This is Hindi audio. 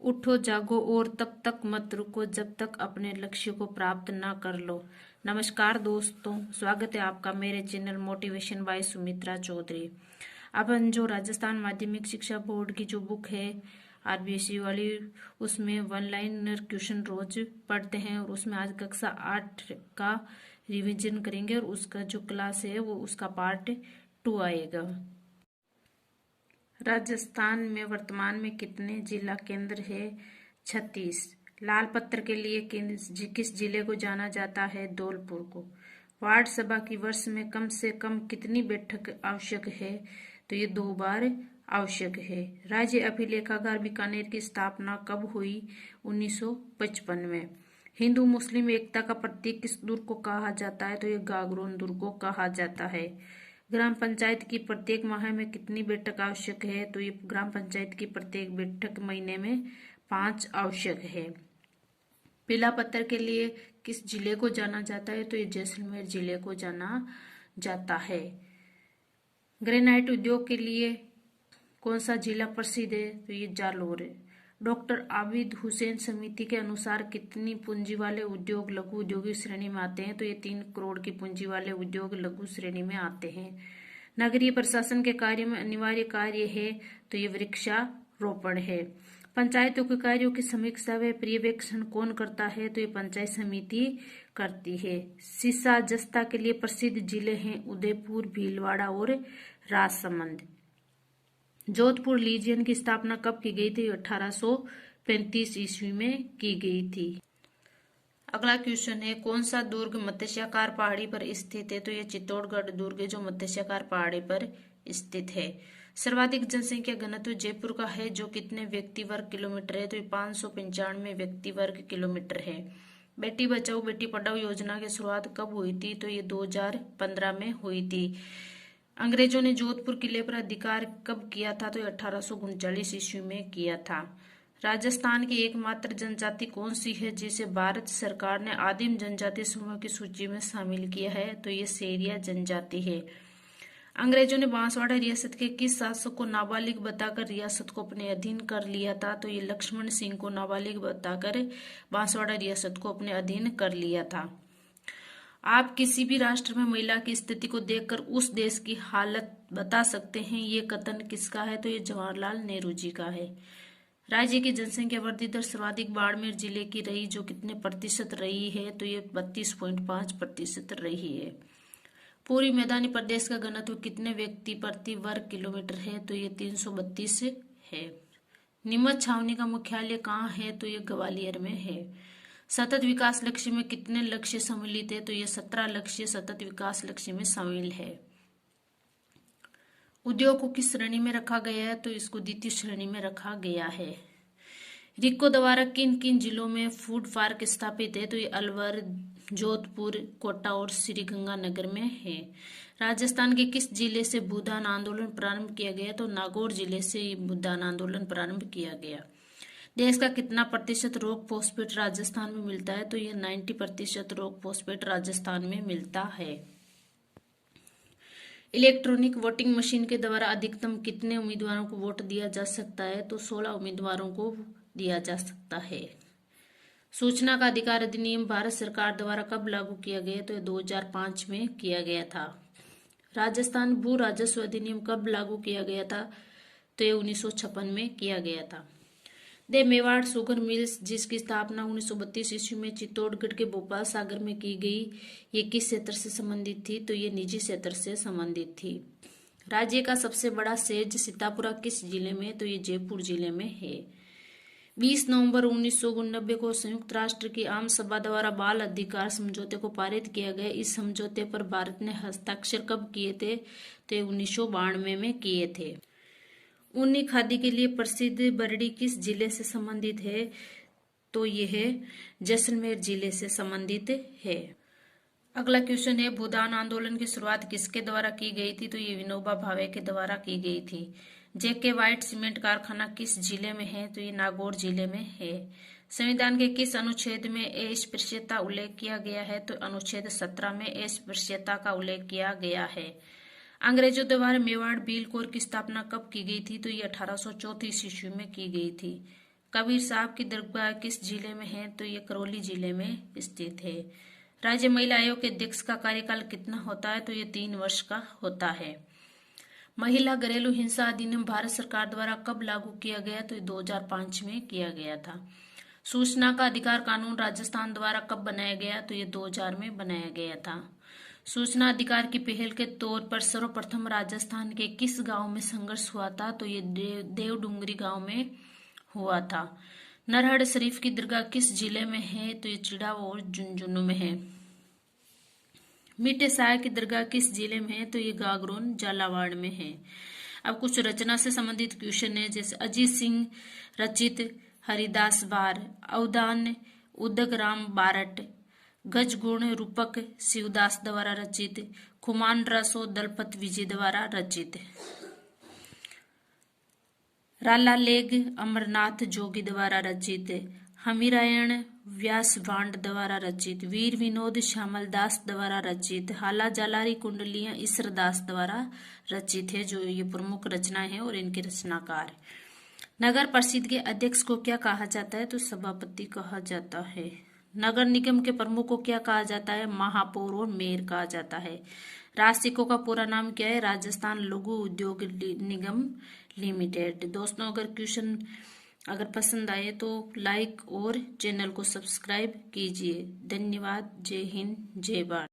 उठो जागो और तब तक मत रुको जब तक अपने लक्ष्य को प्राप्त ना कर लो। नमस्कार दोस्तों, स्वागत है आपका मेरे channel motivation by Sumitra Chaudhary. अपन जो राजस्थान माध्यमिक शिक्षा बोर्ड की जो बुक है आरबीएसई वाली, उसमें वन लाइनर क्वेश्चन रोज पढ़ते हैं और उसमें आज कक्षा 8 का रिवीजन करेंगे और उसका जो क्लास है वो उसका पार्ट 2 आएगा। राजस्थान में वर्तमान में कितने जिला केंद्र है? 36। लाल पत्थर के लिए किस जिले को जाना जाता है? धौलपुर को। वार्ड सभा की वर्ष में कम से कम कितनी बैठक आवश्यक है? तो ये 2 बार आवश्यक है। राज्य अभिलेखागार बीकानेर की स्थापना कब हुई? 1955 में। हिंदू मुस्लिम एकता का प्रतीक किस दुर्ग को कहा जाता है? तो ये गागरोन दुर्ग को कहा जाता है। ग्राम पंचायत की प्रत्येक माह में कितनी बैठक आवश्यक है? तो ये ग्राम पंचायत की प्रत्येक बैठक महीने में 5 आवश्यक है। पीला पत्थर के लिए किस जिले को जाना जाता है? तो ये जैसलमेर जिले को जाना जाता है। ग्रेनाइट उद्योग के लिए कौन सा जिला प्रसिद्ध है? तो ये जालोर है। डॉक्टर आबिद हुसैन समिति के अनुसार कितनी पूंजी वाले उद्योग लघु उद्योगी श्रेणी में आते हैं? तो ये 3 करोड़ की पूंजी वाले उद्योग लघु श्रेणी में आते हैं। नगरीय प्रशासन के कार्य में अनिवार्य कार्य है? तो ये वृक्षारोपण है। पंचायतों के कार्यों की समीक्षा व पर्यवेक्षण कौन करता है? तो ये पंचायत समिति करती है। सिरसा जस्ता के लिए प्रसिद्ध जिले हैं उदयपुर, भीलवाड़ा और राजसमंद। जोधपुर लीजियन की स्थापना कब की गई थी? 1835 ईस्वी में की गई थी। अगला क्वेश्चन है, कौन सा दुर्ग मत्स्याकार पहाड़ी पर स्थित है? तो ये चित्तौड़गढ़ दुर्ग है जो मत्स्याकार पहाड़ी पर स्थित है। सर्वाधिक जनसंख्या घनत्व जयपुर का है जो कितने व्यक्ति वर्ग किलोमीटर है? तो ये 595 व्यक्ति वर्ग किलोमीटर है। बेटी बचाओ बेटी पढ़ाओ योजना की शुरुआत कब हुई थी? तो ये 2015 में हुई थी। अंग्रेजों ने जोधपुर किले पर अधिकार कब किया था? तो 1839 ईस्वी में किया था। राजस्थान की एकमात्र जनजाति कौन सी है जिसे भारत सरकार ने आदिम जनजाति समूह की सूची में शामिल किया है? तो ये सेरिया जनजाति है। अंग्रेजों ने बांसवाड़ा रियासत के किस शासक को नाबालिग बताकर रियासत को अपने अधीन कर लिया था? तो ये लक्ष्मण सिंह को नाबालिग बताकर बांसवाड़ा रियासत को अपने अधीन कर लिया था। आप किसी भी राष्ट्र में महिला की स्थिति को देखकर उस देश की हालत बता सकते हैं। ये कथन किसका है? तो ये जवाहरलाल नेहरू जी का है। राज्य की जनसंख्या वृद्धि दर सर्वाधिक बाड़मेर जिले की रही जो कितने प्रतिशत रही है? तो ये 32.5% रही है। पूरी मैदानी प्रदेश का घनत्व कितने व्यक्ति प्रति वर्ग किलोमीटर है? तो ये 332 है। नीमच छावनी का मुख्यालय कहाँ है? तो ये ग्वालियर में है। सतत विकास लक्ष्य में कितने लक्ष्य सम्मिलित है? तो ये 17 लक्ष्य सतत विकास लक्ष्य में शामिल है। उद्योग को किस श्रेणी में रखा गया है? तो इसको द्वितीय श्रेणी में रखा गया है। रिको द्वारा किन किन जिलों में फूड पार्क स्थापित है? तो ये अलवर, जोधपुर, कोटा और श्रीगंगानगर में है। राजस्थान के किस जिले से भूदान आंदोलन प्रारंभ किया गया? तो नागौर जिले से भूदान आंदोलन प्रारंभ किया गया। देश का कितना प्रतिशत रॉक फॉस्फेट राजस्थान में मिलता है? तो ये 90% रॉक फॉस्फेट राजस्थान में मिलता है। इलेक्ट्रॉनिक वोटिंग मशीन के द्वारा अधिकतम कितने उम्मीदवारों को वोट दिया जा सकता है? तो 16 उम्मीदवारों को दिया जा सकता है। सूचना का अधिकार अधिनियम भारत सरकार द्वारा कब लागू किया गया? तो 2005 में किया गया था। राजस्थान भू राजस्व अधिनियम कब लागू किया गया था? तो ये 1956 में किया गया था। दे मेवाड़ शुगर मिल्स जिसकी स्थापना 1932 ईस्वी में चित्तौड़गढ़ के भोपाल सागर में की गई, ये किस क्षेत्र से संबंधित थी? तो ये निजी क्षेत्र से संबंधित थी। राज्य का सबसे बड़ा सेज सीतापुरा किस जिले में? तो ये जयपुर जिले में है। 20 नवंबर 1989 को संयुक्त राष्ट्र की आम सभा द्वारा बाल अधिकार समझौते को पारित किया गया। इस समझौते पर भारत ने हस्ताक्षर कब किए थे? तो 1992 में किए थे। ऊनी खादी के लिए प्रसिद्ध बरडी किस जिले से संबंधित है? तो यह जैसलमेर जिले से संबंधित है। अगला क्वेश्चन है, भूदान आंदोलन की शुरुआत किसके द्वारा की गई थी? तो ये विनोबा भावे के द्वारा की गई थी। जेके वाइट सीमेंट कारखाना किस जिले में है? तो ये नागौर जिले में है। संविधान के किस अनुच्छेद में अस्पृश्यता उल्लेख किया गया है? तो अनुच्छेद 17 में अस्पृश्यता का उल्लेख किया गया है। अंग्रेजों द्वारा मेवाड़ बिल कोर की स्थापना कब की गई थी? तो ये 1834 ईस्वी में की गई थी। कबीर साहब की दरगाह किस जिले में है? तो ये करौली जिले में स्थित है। राज्य महिला आयोग के अध्यक्ष का कार्यकाल कितना होता है? तो ये 3 वर्ष का होता है। महिला घरेलू हिंसा अधिनियम भारत सरकार द्वारा कब लागू किया गया? तो ये 2005 में किया गया था। सूचना का अधिकार कानून राजस्थान द्वारा कब बनाया गया? तो ये 2000 में बनाया गया था। सूचना अधिकार की पहल के तौर पर सर्वप्रथम राजस्थान के किस गांव में संघर्ष हुआ था? तो ये देवडूंगरी गांव में हुआ था। नरहड़ शरीफ की दरगाह किस जिले में है? तो ये चिड़ाव और झुंझुनू में है। मीठे शाह की दरगाह किस जिले में है? तो ये गागरोन झालावाड़ में है। अब कुछ रचना से संबंधित क्वेश्चन है, जैसे अजीत सिंह रचित हरिदास बार, अवदान उदक राम बारट, गजगुण रूपक शिवदास द्वारा रचित, खुमान रसो दलपत विजय द्वारा रचित, राला लेग अमरनाथ जोगी द्वारा रचित, हमीरायण व्यास भांड द्वारा रचित, वीर विनोद श्यामल दास द्वारा रचित, हाला जालारी कुंडलियां ईश्वरदास द्वारा रचित है। जो ये प्रमुख रचनाएं हैं और इनके रचनाकार। नगर परिषद के अध्यक्ष को क्या कहा जाता है? तो सभापति कहा जाता है। नगर निगम के प्रमुख को क्या कहा जाता है? महापौर और मेयर कहा जाता है। राष्ट्रीय का पूरा नाम क्या है? राजस्थान लघु उद्योग निगम लिमिटेड। दोस्तों, अगर क्वेश्चन पसंद आए तो लाइक और चैनल को सब्सक्राइब कीजिए। धन्यवाद। जय हिंद, जय भारत।